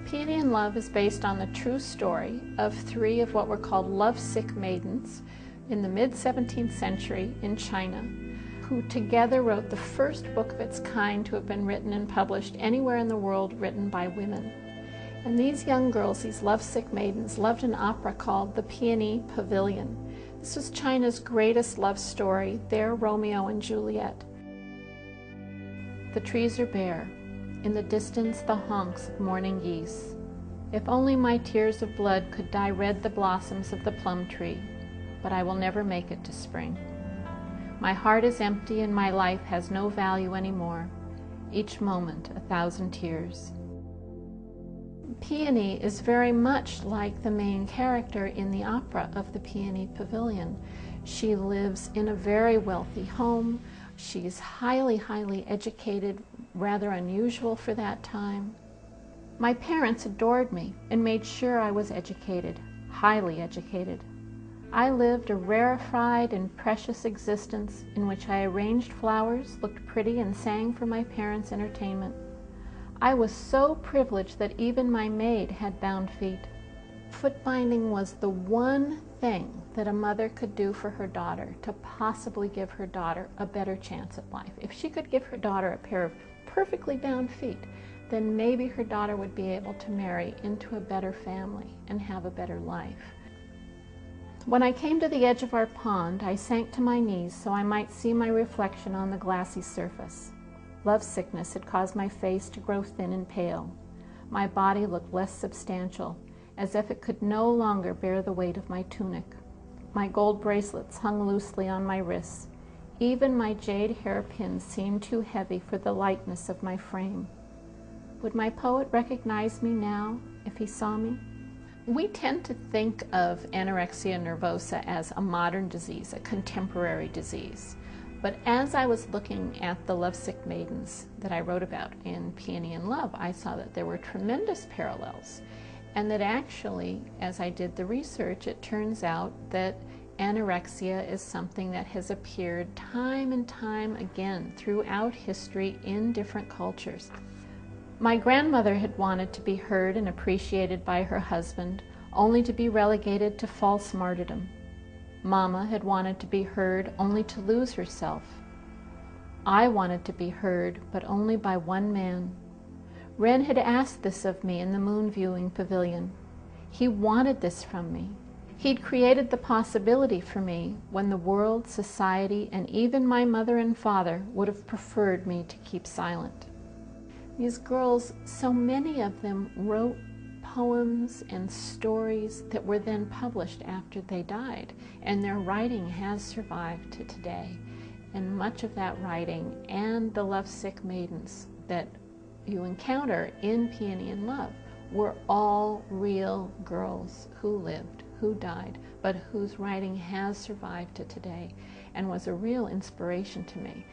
Peony in Love is based on the true story of three of what were called lovesick maidens in the mid-17th century in China, who together wrote the first book of its kind to have been written and published anywhere in the world written by women. And these young girls, these lovesick maidens, loved an opera called The Peony Pavilion. This was China's greatest love story, their Romeo and Juliet. The trees are bare. In the distance, the honks of morning geese. If only my tears of blood could dye red the blossoms of the plum tree, but I will never make it to spring. My heart is empty and my life has no value anymore. Each moment, 1,000 tears. Peony is very much like the main character in the opera of The Peony Pavilion. She lives in a very wealthy home. She's highly, highly educated, rather unusual for that time. My parents adored me and made sure I was educated, highly educated. I lived a rarefied and precious existence in which I arranged flowers, looked pretty, and sang for my parents' entertainment. I was so privileged that even my maid had bound feet. Foot binding was the one thing that a mother could do for her daughter to possibly give her daughter a better chance at life. If she could give her daughter a pair of perfectly bound feet, then maybe her daughter would be able to marry into a better family and have a better life. When I came to the edge of our pond, I sank to my knees so I might see my reflection on the glassy surface. Love sickness had caused my face to grow thin and pale. My body looked less substantial, as if it could no longer bear the weight of my tunic. My gold bracelets hung loosely on my wrists. Even my jade hairpins seemed too heavy for the lightness of my frame. Would my poet recognize me now if he saw me? We tend to think of anorexia nervosa as a modern disease, a contemporary disease. But as I was looking at the lovesick maidens that I wrote about in Peony in Love, I saw that there were tremendous parallels. And that actually, as I did the research, it turns out that anorexia is something that has appeared time and time again throughout history in different cultures. My grandmother had wanted to be heard and appreciated by her husband, only to be relegated to false martyrdom. Mama had wanted to be heard only to lose herself. I wanted to be heard, but only by one man. Wren had asked this of me in the moon viewing pavilion. He wanted this from me. He'd created the possibility for me when the world, society, and even my mother and father would have preferred me to keep silent. These girls, so many of them wrote poems and stories that were then published after they died, and their writing has survived to today. And much of that writing and the lovesick maidens that you encounter in Peony in Love were all real girls who lived, who died, but whose writing has survived to today and was a real inspiration to me.